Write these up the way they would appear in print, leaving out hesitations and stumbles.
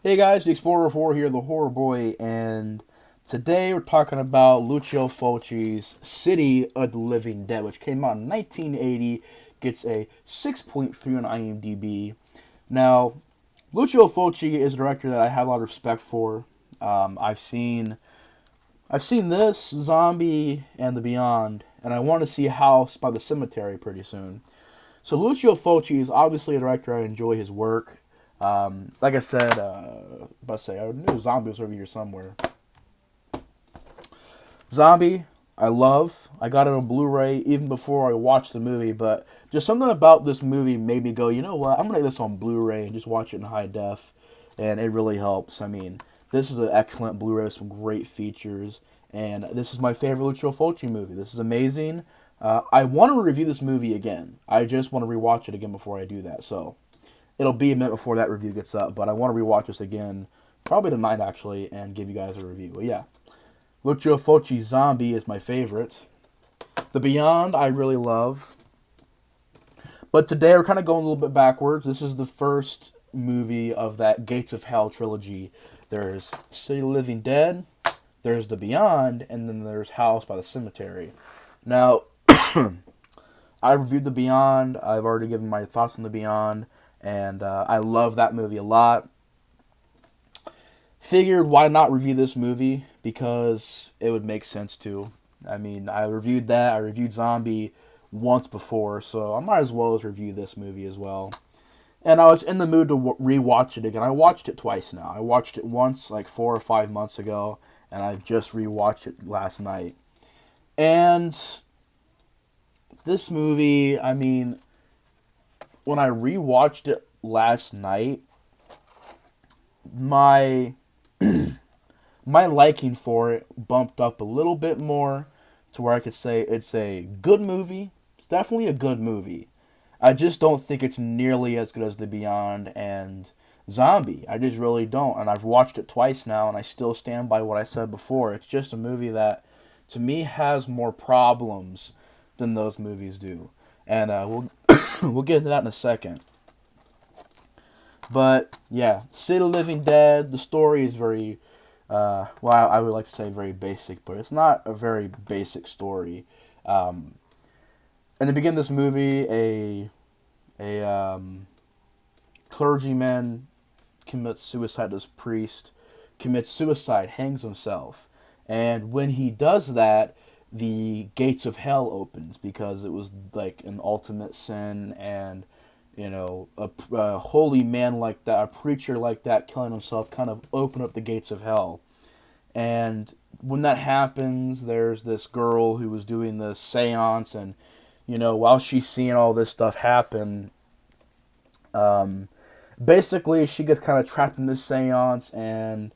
Hey guys, the Explorer 4 here, the Horror Boy, and today we're talking about Lucio Fulci's City of the Living Dead, which came out in 1980, gets a 6.3 on IMDb. Now, Lucio Fulci is a director that I have a lot of respect for. I've seen this, Zombie, and The Beyond, and I want to see House by the Cemetery pretty soon. So Lucio Fulci is obviously a director. I enjoy his work. Like I said, I knew Zombie was over here somewhere. Zombie, I love. I got it on Blu-ray even before I watched the movie, but just something about this movie made me go, you know what? I'm gonna get this on Blu-ray and just watch it in high def, and it really helps. I mean, this is an excellent Blu-ray with some great features, and this is my favorite Lucio Fulci movie. This is amazing. I want to review this movie again. I just want to rewatch it again before I do that. So it'll be a minute before that review gets up, but I want to rewatch this again, probably tonight actually, and give you guys a review. But yeah, Lucio Fulci's Zombie is my favorite. The Beyond I really love. But today we're kind of going a little bit backwards. This is the first movie of that Gates of Hell trilogy. There's City of the Living Dead, there's The Beyond, and then there's House by the Cemetery. Now, I reviewed The Beyond. I've already given my thoughts on The Beyond, and I love that movie a lot. Figured why not review this movie, because it would make sense to. I mean, I reviewed that. I reviewed Zombie once before, so I might as well as review this movie as well. And I was in the mood to rewatch it again. I watched it twice now. I watched it once like 4 or 5 months ago, and I just rewatched it last night. And this movie, I mean, when I rewatched it last night, my my liking for it bumped up a little bit more to where I could say it's a good movie. It's definitely a good movie. I just don't think it's nearly as good as The Beyond and Zombie. I just really don't. And I've watched it twice now, and I still stand by what I said before. It's just a movie that, to me, has more problems than those movies do. And we'll we'll get into that in a second. But yeah, City of the Living Dead. The story is very, I would like to say very basic, but it's not a very basic story. In the beginning of this movie, a clergyman commits suicide. This priest commits suicide, hangs himself, and when he does that, the gates of hell opens because it was like an ultimate sin, and a holy man like that, a preacher like that, killing himself, kind of opened up the gates of hell. And when that happens, there's this girl who was doing this seance, and while she's seeing all this stuff happen, basically she gets kind of trapped in this seance, and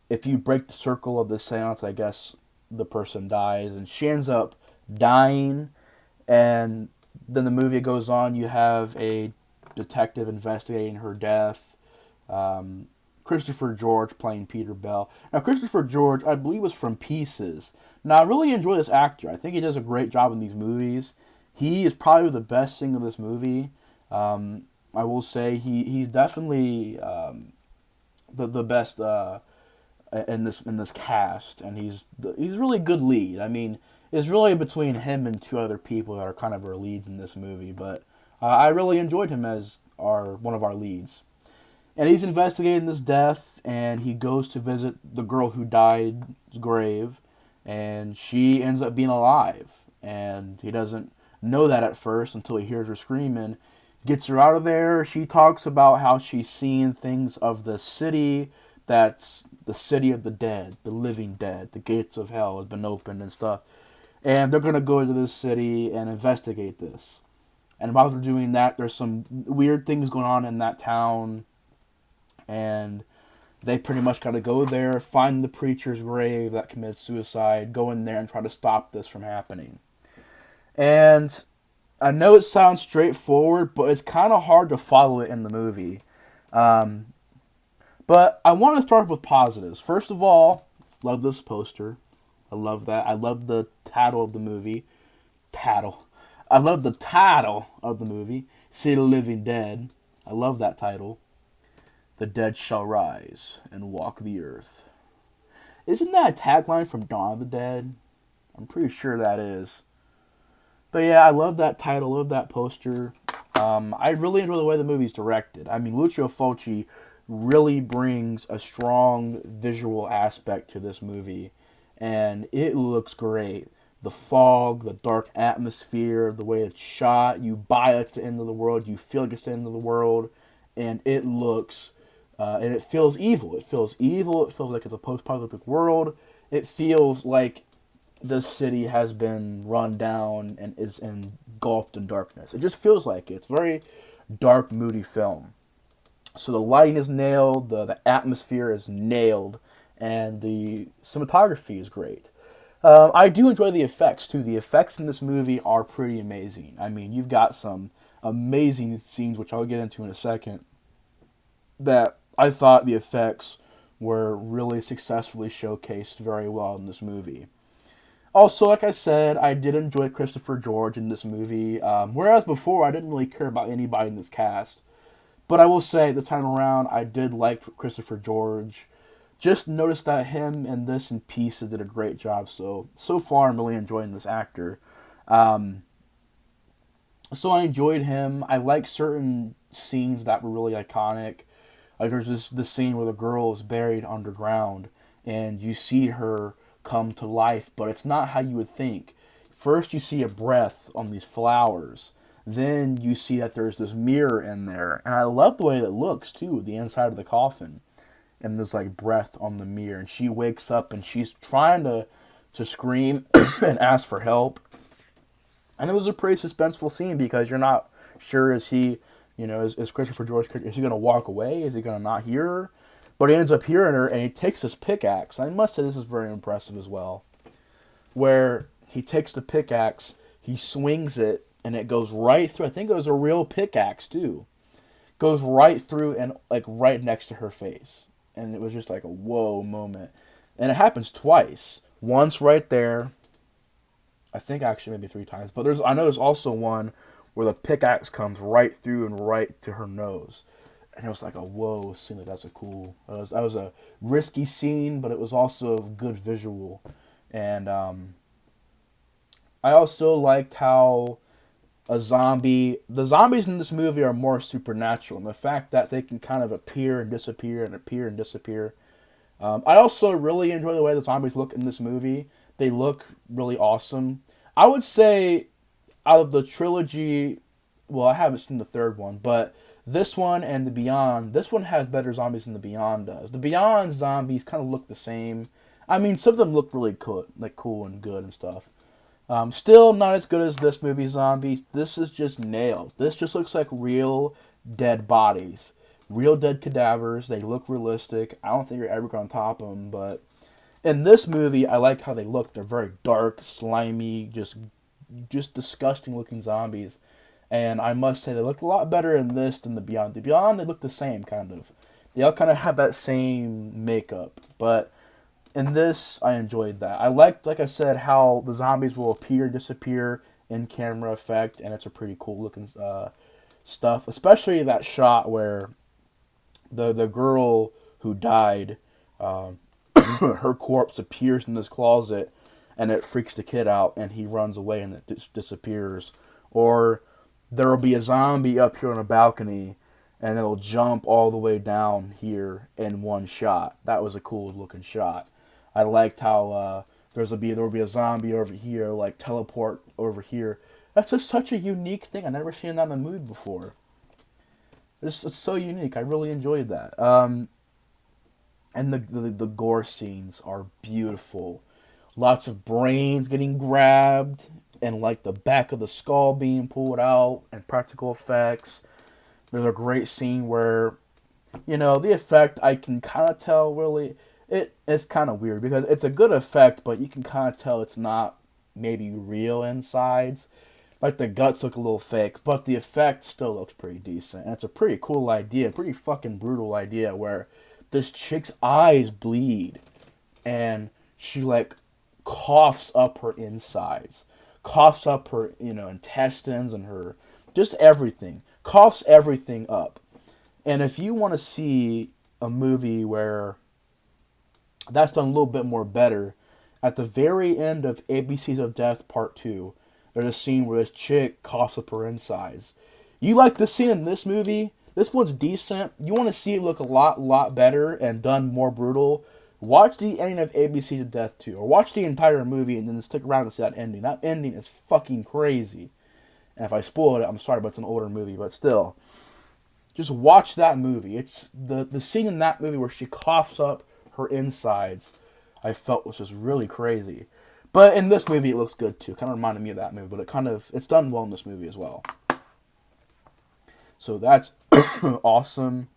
if you break the circle of the seance, I guess the person dies, and she ends up dying. And then the movie goes on. You have a detective investigating her death. Christopher George playing Peter Bell. Now, Christopher George, I believe, was from Pieces. Now, I really enjoy this actor. I think he does a great job in these movies. He is probably the best thing of this movie. I will say he's definitely the best in this cast, and he's really good lead. I mean, it's really between him and two other people that are kind of our leads in this movie, but I really enjoyed him as one of our leads. And he's investigating this death, and he goes to visit the girl who died's grave, and she ends up being alive. And he doesn't know that at first until he hears her screaming. Gets her out of there. She talks about how she's seeing things of the city that's the city of the dead, the living dead. The gates of hell has been opened and stuff. And they're going to go to this city and investigate this. And while they're doing that, there's some weird things going on in that town. And they pretty much got to go there, find the preacher's grave that committed suicide, go in there and try to stop this from happening. And I know it sounds straightforward, but it's kind of hard to follow it in the movie. But I want to start with positives. First of all, love this poster. I love that. I love the title of the movie. I love the title of the movie, City of the Living Dead. I love that title. The dead shall rise and walk the earth. Isn't that a tagline from Dawn of the Dead? I'm pretty sure that is. But yeah, I love that title, love that poster. I really enjoy the way the movie's directed. I mean, Lucio Fulci really brings a strong visual aspect to this movie, and it looks great. The fog, the dark atmosphere, the way it's shot, you buy it's the end of the world, you feel like it's the end of the world, and it looks, and it feels evil. It feels evil, it feels like it's a post-apocalyptic world. It feels like the city has been run down and is engulfed in darkness. It just feels like it. It's a very dark, moody film. So the lighting is nailed, the atmosphere is nailed, and the cinematography is great. I do enjoy the effects too. The effects in this movie are pretty amazing. I mean, you've got some amazing scenes, which I'll get into in a second, that I thought the effects were really successfully showcased very well in this movie. Also, like I said, I did enjoy Christopher George in this movie, whereas before I didn't really care about anybody in this cast. But I will say, this time around, I did like Christopher George. Just noticed that him and this and Pieces did a great job. So far, I'm really enjoying this actor. So I enjoyed him. I like certain scenes that were really iconic. Like there's this scene where the girl is buried underground, and you see her come to life, but it's not how you would think. First, you see a breath on these flowers. Then you see that there's this mirror in there, and I love the way it looks too. The inside of the coffin, and there's like breath on the mirror, and she wakes up and she's trying to scream and ask for help. And it was a pretty suspenseful scene because you're not sure, is he, is Christopher George, is he going to walk away? Is he going to not hear her? But he ends up hearing her, and he takes his pickaxe. I must say this is very impressive as well. Where he takes the pickaxe, he swings it, and it goes right through. I think it was a real pickaxe, too. Goes right through and, like, right next to her face. And it was just like a whoa moment. And it happens twice. Once right there. I think actually maybe 3 times. But I know there's also one where the pickaxe comes right through and right to her nose. And it was like a whoa scene. Like, that was a risky scene, but it was also a good visual. And I also liked how the zombies in this movie are more supernatural. And the fact that they can kind of appear and disappear and appear and disappear. I also really enjoy the way the zombies look in this movie. They look really awesome. I would say out of the trilogy, well, I haven't seen the third one, but this one and the Beyond, this one has better zombies than the Beyond does. The Beyond zombies kind of look the same. I mean, some of them look really cool and good and stuff. Still not as good as this movie's zombies. This is just nailed. This just looks like real dead bodies. Real dead cadavers. They look realistic. I don't think you're ever going to top them, but in this movie, I like how they look. They're very dark, slimy, just disgusting looking zombies. And I must say, they look a lot better in this than the Beyond. The Beyond, they look the same, kind of. They all kind of have that same makeup. But in this, I enjoyed that. I liked, like I said, how the zombies will appear, disappear in camera effect. And it's a pretty cool looking stuff. Especially that shot where the girl who died, her corpse appears in this closet. And it freaks the kid out. And he runs away and it disappears. Or there will be a zombie up here on a balcony, and it'll jump all the way down here in one shot. That was a cool looking shot. I liked how there will be a zombie over here, like teleport over here. That's just such a unique thing. I've never seen that in a movie before. It's so unique. I really enjoyed that. And the gore scenes are beautiful. Lots of brains getting grabbed, and like the back of the skull being pulled out, and practical effects. There's a great scene where, the effect, I can kind of tell really, it's kind of weird because it's a good effect, but you can kind of tell it's not maybe real insides. Like the guts look a little fake, but the effect still looks pretty decent. And it's a pretty cool idea, pretty fucking brutal idea where this chick's eyes bleed and she like coughs up her insides. Coughs up her, intestines and her, just everything. Coughs everything up. And if you want to see a movie where that's done a little bit more better. At the very end of ABCs of Death Part 2, there's a scene where this chick coughs up her insides. You like the scene in this movie? This one's decent. You want to see it look a lot better and done more brutal? Watch the ending of ABC to Death 2, or watch the entire movie and then stick around and see that ending. That ending is fucking crazy. And if I spoiled it, I'm sorry, but it's an older movie, but still. Just watch that movie. It's the scene in that movie where she coughs up her insides, I felt was just really crazy. But in this movie, it looks good too. Kind of reminded me of that movie, but it's done well in this movie as well. So that's awesome.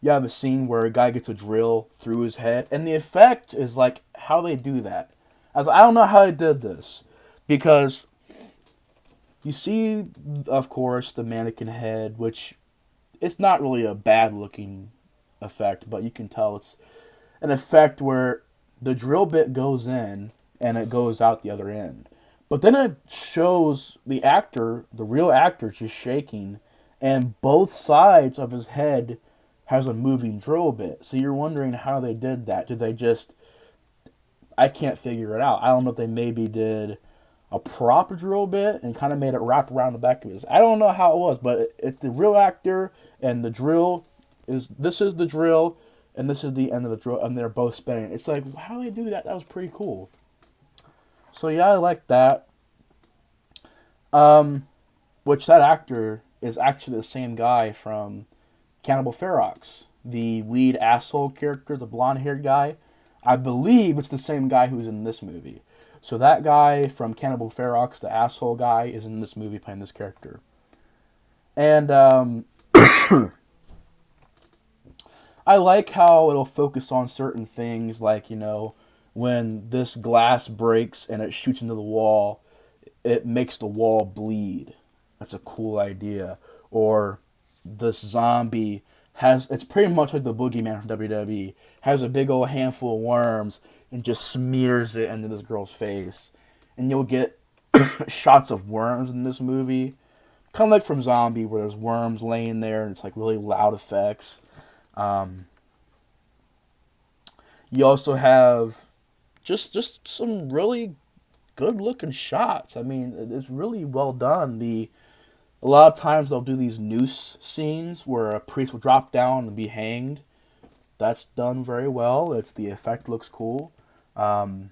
You have a scene where a guy gets a drill through his head, and the effect is like how they do that. I don't know how they did this, because you see, of course, the mannequin head, which it's not really a bad looking effect, but you can tell it's an effect where the drill bit goes in and it goes out the other end. But then it shows the actor, the real actor, just shaking, and both sides of his head has a moving drill bit. So you're wondering how they did that. Did they just... I can't figure it out. I don't know if they maybe did a prop drill bit and kind of made it wrap around the back of his... I don't know how it was, but it's the real actor, and the drill is... This is the drill, and this is the end of the drill, and they're both spinning. It's like, how do they do that? That was pretty cool. So yeah, I like that. Which that actor is actually the same guy from Cannibal Ferox, the lead asshole character, the blonde-haired guy. I believe it's the same guy who's in this movie. So that guy from Cannibal Ferox, the asshole guy, is in this movie playing this character. And I like how it'll focus on certain things, like, you know, when this glass breaks and it shoots into the wall, it makes the wall bleed. That's a cool idea. Or this zombie it's pretty much like the boogeyman from WWE, has a big old handful of worms and just smears it into this girl's face. And you'll get shots of worms in this movie. Kind of like from Zombie, where there's worms laying there and it's like really loud effects. You also have just some really good looking shots. I mean, it's really well done. A lot of times they'll do these noose scenes where a priest will drop down and be hanged. That's done very well. The effect looks cool. The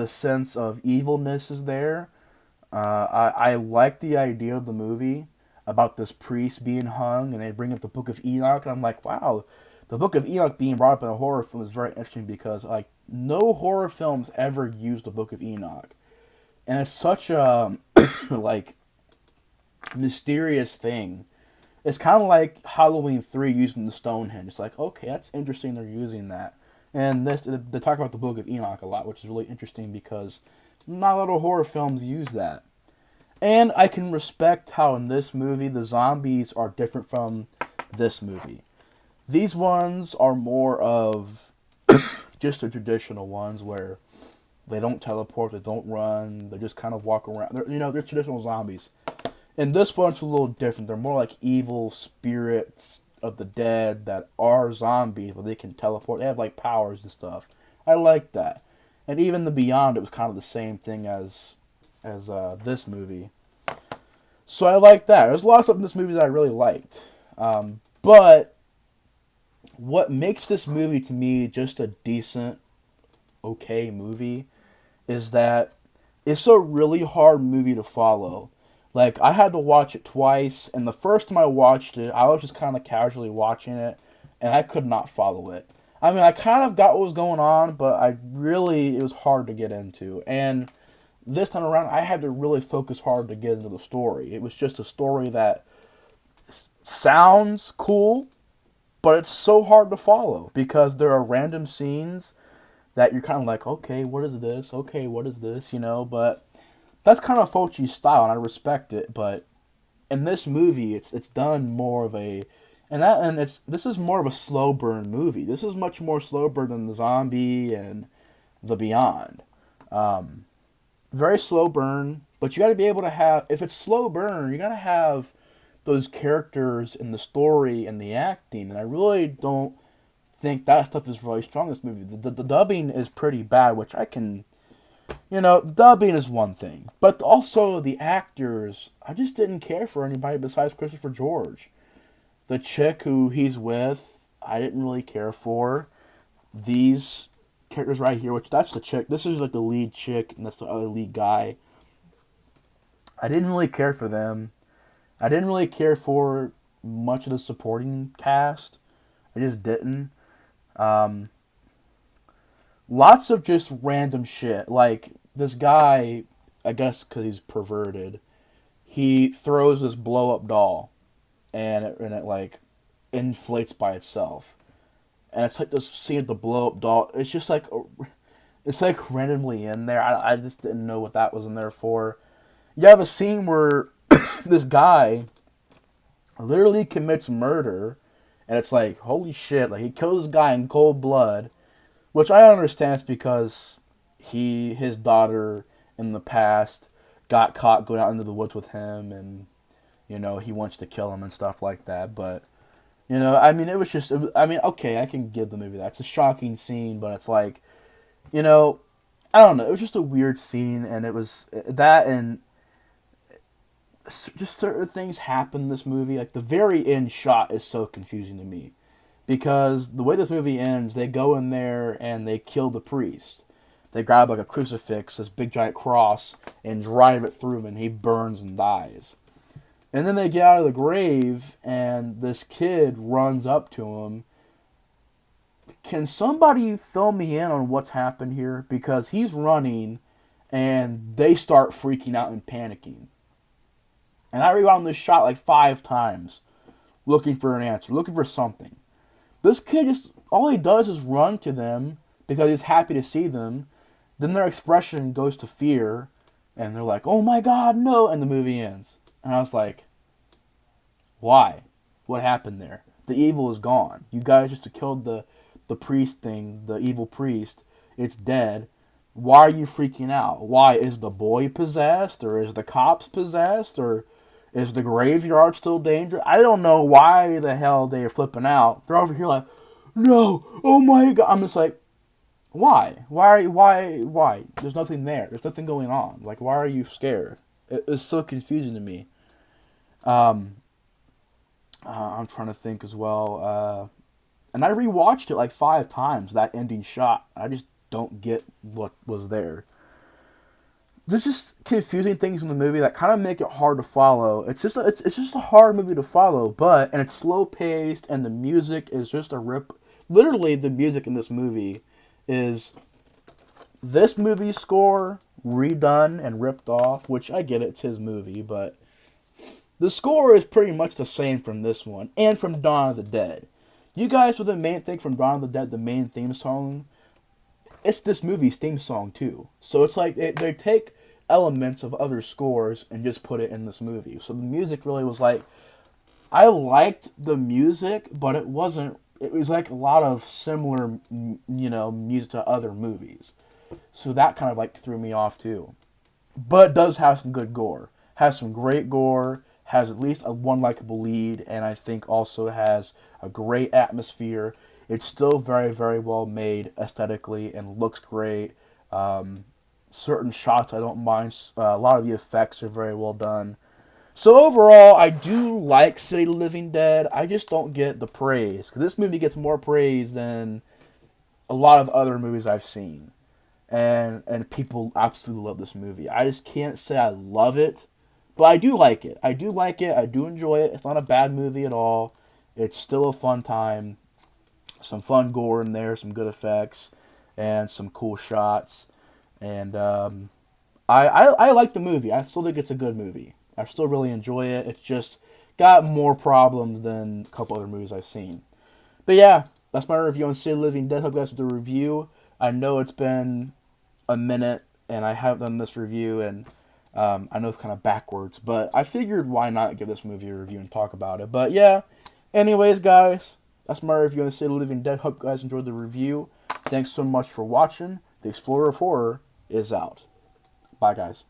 sense of evilness is there. I like the idea of the movie about this priest being hung, and they bring up the Book of Enoch, and I'm like, wow, the Book of Enoch being brought up in a horror film is very interesting, because like no horror films ever used the Book of Enoch, and it's such a like mysterious thing. It's kind of like Halloween 3 using the Stonehenge. It's like, okay, that's interesting they're using that. And they talk about the Book of Enoch a lot, which is really interesting because not a lot of horror films use that. And I can respect how in this movie the zombies are different from this movie. These ones are more of just the traditional ones where they don't teleport, they don't run, they just kind of walk around. They're traditional zombies. And this one's a little different. They're more like evil spirits of the dead that are zombies, but they can teleport. They have like powers and stuff. I like that. And even the Beyond, it was kind of the same thing as this movie. So I like that. There's a lot of stuff in this movie that I really liked. But what makes this movie to me just a decent, okay movie is that it's a really hard movie to follow. Like, I had to watch it twice, and the first time I watched it, I was just kind of casually watching it, and I could not follow it. I mean, I kind of got what was going on, but it was hard to get into. And this time around, I had to really focus hard to get into the story. It was just a story that sounds cool, but it's so hard to follow, because there are random scenes that you're kind of like, okay, what is this? Okay, what is this? But that's kind of Fulci's style, and I respect it. But in this movie, it's done more of a, this is more of a slow burn movie. This is much more slow burn than the Zombie and the Beyond. Very slow burn, but you got to be able to have, if it's slow burn, you got to have those characters in the story and the acting. And I really don't think that stuff is really strong in this movie. The dubbing is pretty bad, which I can, dubbing is one thing, but also the actors. I just didn't care for anybody besides Christopher George. The chick who he's with, I didn't really care for. These characters right here, which that's the chick. This is like the lead chick, and that's the other lead guy. I didn't really care for them. I didn't really care for much of the supporting cast. I just didn't. Um, Lots of just random shit. Like, this guy, I guess because he's perverted, he throws this blow up doll, and it like inflates by itself. And it's like this scene of the blow up doll. It's just like, it's like randomly in there. I just didn't know what that was in there for. You have a scene where this guy literally commits murder, and it's like, holy shit, like he kills this guy in cold blood, which I understand is because his daughter in the past got caught going out into the woods with him, and he wants to kill him and stuff like that. But I mean, it was just, okay, I can give the movie that. It's a shocking scene, but it's like, I don't know, it was just a weird scene, and it was that, and just certain things happen in this movie. Like, the very end shot is so confusing to me. Because the way this movie ends, they go in there and they kill the priest. They grab like a crucifix, this big giant cross, and drive it through him, and he burns and dies. And then they get out of the grave, and this kid runs up to him. Can somebody fill me in on what's happened here? Because he's running, and they start freaking out and panicking. And I rewound this shot like 5 times, looking for an answer, looking for something. This kid just, all he does is run to them because he's happy to see them. Then their expression goes to fear, and they're like, oh my god, no, and the movie ends. And I was like, why? What happened there? The evil is gone. You guys just killed the priest thing, the evil priest. It's dead. Why are you freaking out? Why? Is the boy possessed? Or is the cops possessed? Or is the graveyard still dangerous? I don't know why the hell they're flipping out. They're over here like, no, oh my god. I'm just like, why? Why? There's nothing there. There's nothing going on. Like, why are you scared? It's so confusing to me. I'm trying to think as well. And I rewatched it like 5 times, that ending shot. I just don't get what was there. There's just confusing things in the movie that kind of make it hard to follow. It's just a hard movie to follow, and it's slow paced, and the music is just a rip. Literally, the music in this movie is this movie's score redone and ripped off, which I get it's his movie, but the score is pretty much the same from this one and from Dawn of the Dead. You guys know the main thing from Dawn of the Dead, the main theme song. It's this movie's theme song too. So it's like they take elements of other scores and just put it in this movie. So the music really was like, I liked the music, but it wasn't. It was like a lot of similar, music to other movies. So that kind of like threw me off too. But it does have some good gore. Has some great gore. Has at least one likable lead, and I think also has a great atmosphere. It's still very, very well made aesthetically and looks great. Certain shots I don't mind. A lot of the effects are very well done. So overall, I do like City of the Living Dead. I just don't get the praise, because this movie gets more praise than a lot of other movies I've seen. And people absolutely love this movie. I just can't say I love it, but I do like it. I do like it. I do enjoy it. It's not a bad movie at all. It's still a fun time. Some fun gore in there, some good effects, and some cool shots. And I like the movie. I still think it's a good movie. I still really enjoy it. It's just got more problems than a couple other movies I've seen. But yeah, that's my review on City of the Living Dead. Hope you guys with the review. I know it's been a minute, and I haven't done this review, and I know it's kind of backwards, but I figured why not give this movie a review and talk about it. But yeah, anyways, guys, that's my review on City of the Living Dead. Hope you guys enjoyed the review. Thanks so much for watching. The Explorer of Horror is out. Bye, guys.